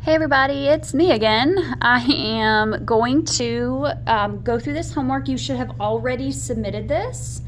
Hey everybody, it's me again. I am going to go through this homework. You should have already submitted this.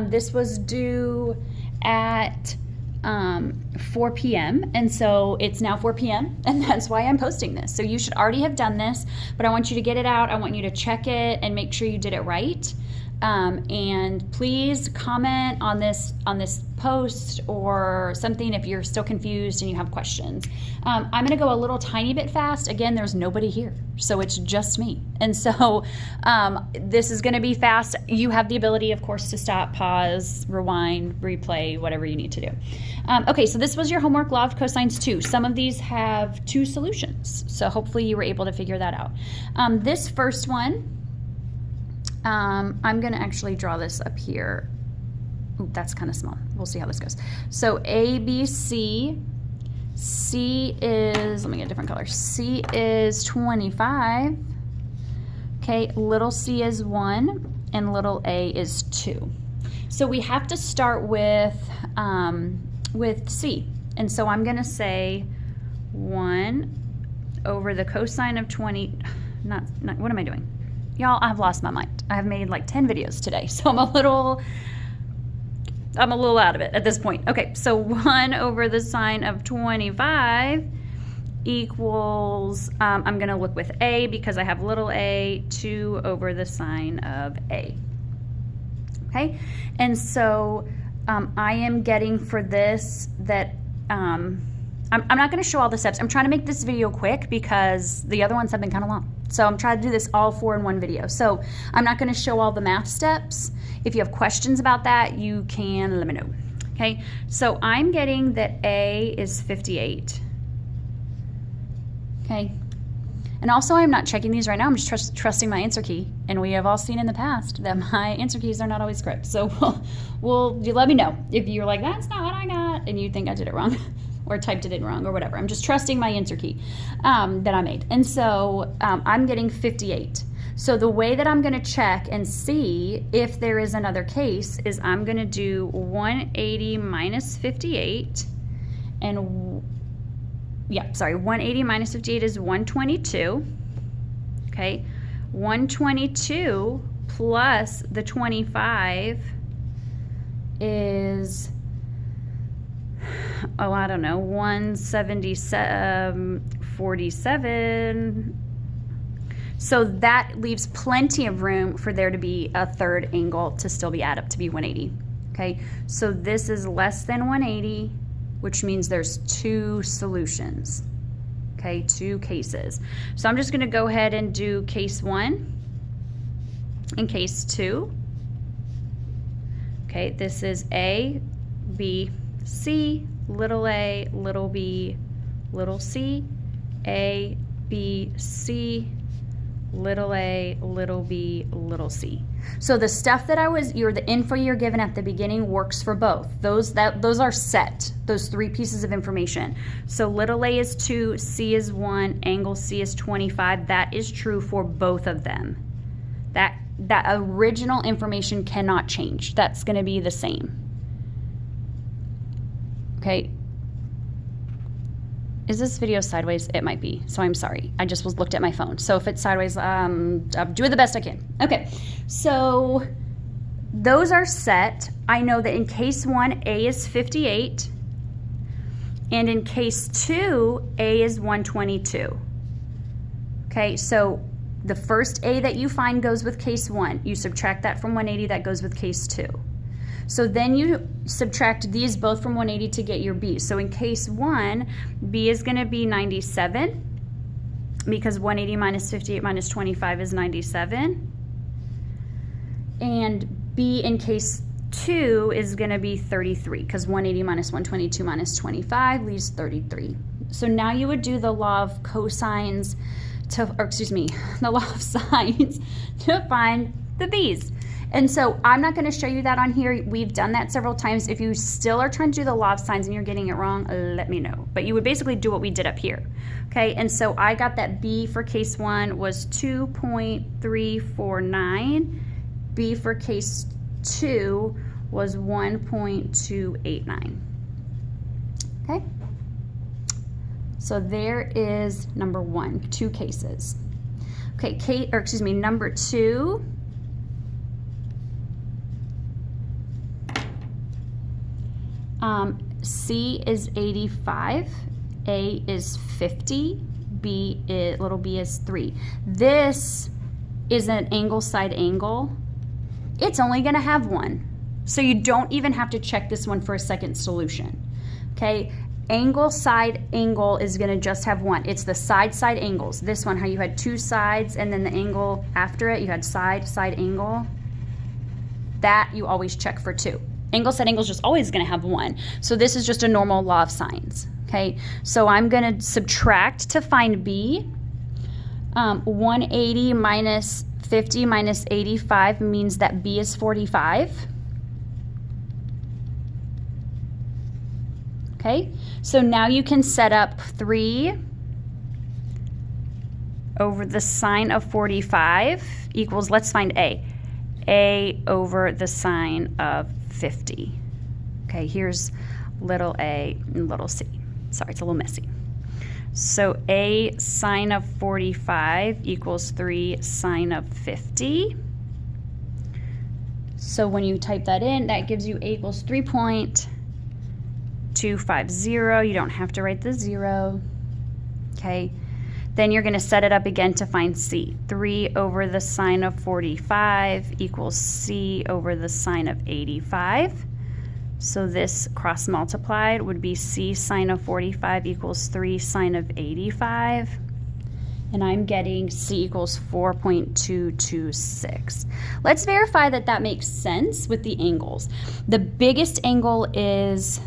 This was due at 4 p.m. and so it's now 4 p.m. and that's why I'm posting this. So you should already have done this, but I want you to get it out. I want you to check it and make sure you did it right. And please comment on this post or something if you're still confused and you have questions. I'm going to go a little tiny bit fast. Again, there's nobody here, so it's just me. And so this is going to be fast. You have the ability, of course, to stop, pause, rewind, replay, whatever you need to do. Okay, so this was your homework, law of cosines 2. Some of these have 2 solutions, so hopefully you were able to figure that out. This first one, I'm going to actually draw this up here. Ooh, that's kind of small. We'll see how this goes. So A, B, C. C is, let me get a different color. C is 25. Okay, little c is 1 and little a is 2. So we have to start with C. And so I'm going to say 1 over the cosine of 20. Not what am I doing? Y'all, I've lost my mind. I've made like 10 videos today, so I'm a little out of it at this point. Okay, so 1 over the sine of 25 equals, I'm going to look with a because I have little a, 2 over the sine of a. Okay, and so I am getting for this that, I'm not going to show all the steps. I'm trying to make this video quick because the other ones have been kind of long. So I'm trying to do this all 4 in one video. So I'm not going to show all the math steps. If you have questions about that, you can let me know. Okay, so I'm getting that A is 58. Okay, and also I'm not checking these right now. I'm just trusting my answer key. And we have all seen in the past that my answer keys are not always correct. So you let me know if you're like, that's not what I got, and you think I did it wrong. Or typed it in wrong or whatever. I'm just trusting my answer key that I made. And so I'm getting 58. So the way that I'm going to check and see if there is another case is I'm going to do 180 minus 58. And 180 minus 58 is 122. Okay. 122 plus the 25 is, oh, I don't know, 177.47. So that leaves plenty of room for there to be a third angle to still be add up to be 180. Okay, so this is less than 180, which means there's 2 solutions. Okay, 2 cases. So I'm just going to go ahead and do case 1 and case 2. Okay, this is A, B, C, little a, little b, little c, A, B, C, little a, little b, little c. So the stuff that the info you're given at the beginning works for both. Those are set, those 3 pieces of information. So little a is 2, C is 1, angle C is 25. That is true for both of them. That original information cannot change. That's going to be the same. Okay, is this video sideways? It might be, so I'm sorry. I just looked at my phone. So if it's sideways, I'm doing the best I can. Okay, so those are set. I know that in case 1, A is 58, and in case 2, A is 122. Okay, so the first A that you find goes with case 1. You subtract that from 180, that goes with case 2. So then you subtract these both from 180 to get your B. So in case 1, B is going to be 97 because 180 minus 58 minus 25 is 97. And B in case 2 is going to be 33 because 180 minus 122 minus 25 leaves 33. So now you would do the law of cosines the law of sines to find the B's. And so I'm not going to show you that on here. We've done that several times. If you still are trying to do the law of sines and you're getting it wrong, let me know. But you would basically do what we did up here. Okay, and so I got that B for case 1 was 2.349. B for case 2 was 1.289. Okay. So there is number 1, 2 cases. Okay, number 2. C is 85, A is 50, little b is 3. This is an angle side angle. It's only going to have 1. So you don't even have to check this one for a second solution. Okay, angle side angle is going to just have 1. It's the side angles. This one, how you had 2 sides and then the angle after it, you had side angle. That you always check for 2. Angle side angle is just always going to have 1. So this is just a normal law of sines. Okay, so I'm going to subtract to find B. 180 minus 50 minus 85 means that B is 45. Okay, so now you can set up 3 over the sine of 45 equals, let's find A over the sine of 50. Okay, here's little a and little c. Sorry, it's a little messy. So A sine of 45 equals 3 sine of 50. So when you type that in, that gives you A equals 3.250. You don't have to write the 0. Okay. Then you're going to set it up again to find C. 3 over the sine of 45 equals C over the sine of 85. So this cross multiplied would be C sine of 45 equals 3 sine of 85. And I'm getting C equals 4.226. Let's verify that that makes sense with the angles. The biggest angle is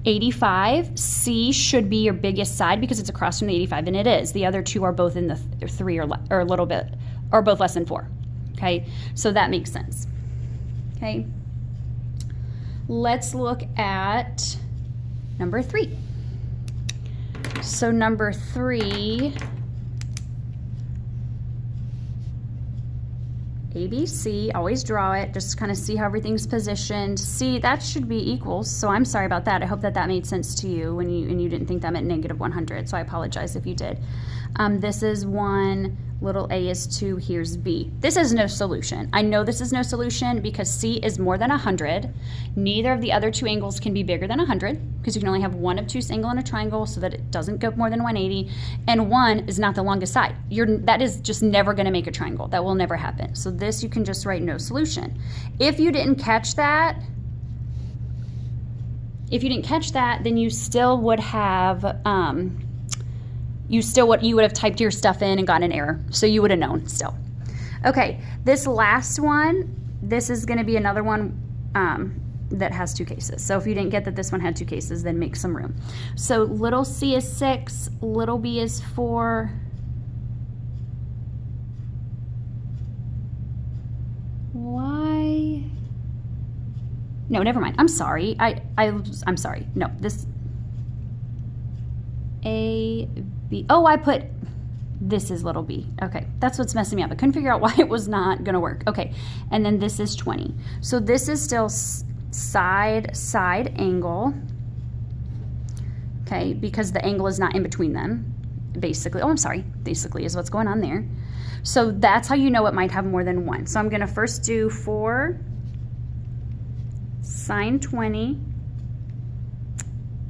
85. C should be your biggest side because it's across from the 85, and it is. The other two are both in the 3 or a little bit, or both less than 4. Okay, so that makes sense. Okay, let's look at number 3. So number 3, ABC, always draw it, just kind of see how everything's positioned. See, that should be equals, so I'm sorry about that. I hope that that made sense to you when you didn't think that meant negative 100, so I apologize if you did. This is 1, little a is 2, here's B. This is no solution. I know this is no solution because C is more than 100. Neither of the other two angles can be bigger than 100 because you can only have one obtuse angle in a triangle so that it doesn't go more than 180. And 1 is not the longest side. That is just never going to make a triangle. That will never happen. So this you can just write no solution. If you didn't catch that, then you still would have you would have typed your stuff in and gotten an error. So you would have known still. Okay, this last one, this is going to be another one that has 2 cases. So if you didn't get that this one had 2 cases, then make some room. So little c is 6, little b is 4. Why? No, never mind. I'm sorry. I'm sorry. No, this A, B. Oh, I put, this is little b. Okay, that's what's messing me up. I couldn't figure out why it was not going to work. Okay, and then this is 20. So this is still side angle. Okay, because the angle is not in between them. Basically, oh, I'm sorry. Basically is what's going on there. So that's how you know it might have more than 1. So I'm going to first do 4 sine 20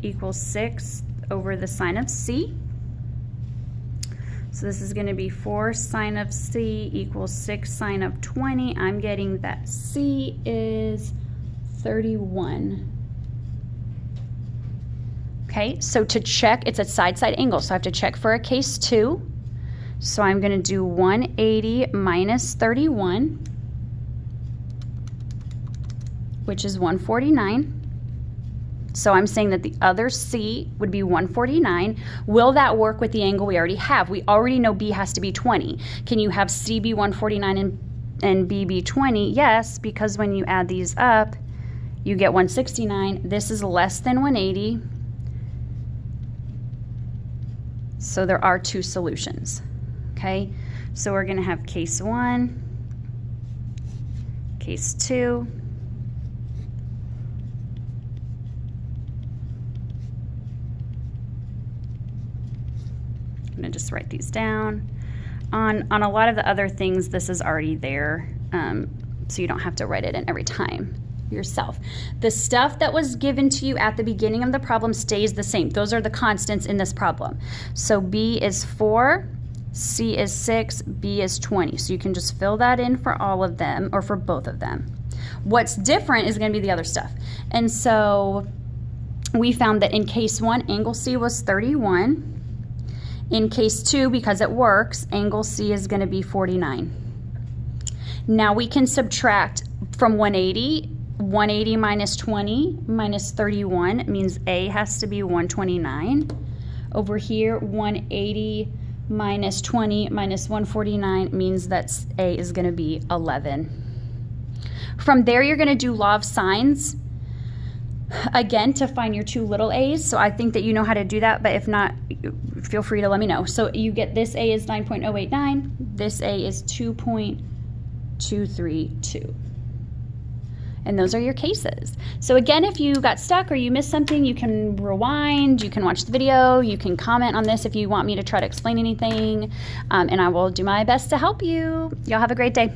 equals 6 over the sine of C. So this is going to be 4 sine of C equals 6 sine of 20. I'm getting that C is 31. Okay, so to check, it's a side angle, so I have to check for a case 2. So I'm going to do 180 minus 31, which is 149. So I'm saying that the other C would be 149. Will that work with the angle we already have? We already know B has to be 20. Can you have C be 149 and B be 20? Yes, because when you add these up, you get 169. This is less than 180. So there are 2 solutions. Okay, so we're going to have case 1, case 2. I'm going to just write these down. On a lot of the other things, this is already there, so you don't have to write it in every time yourself. The stuff that was given to you at the beginning of the problem stays the same. Those are the constants in this problem. So B is 4, C is 6, B is 20. So you can just fill that in for all of them, or for both of them. What's different is going to be the other stuff. And so we found that in case 1, angle C was 31. In case 2, because it works, angle C is going to be 49. Now we can subtract from 180. 180 minus 20 minus 31 means A has to be 129. Over here, 180 minus 20 minus 149 means that A is going to be 11. From there, you're going to do law of sines again to find your two little a's. So I think that you know how to do that, but if not, feel free to let me know. So you get this A is 9.089, this A is 2.232. And those are your cases. So again, if you got stuck or you missed something, you can rewind, you can watch the video, you can comment on this if you want me to try to explain anything, and I will do my best to help you. Y'all have a great day.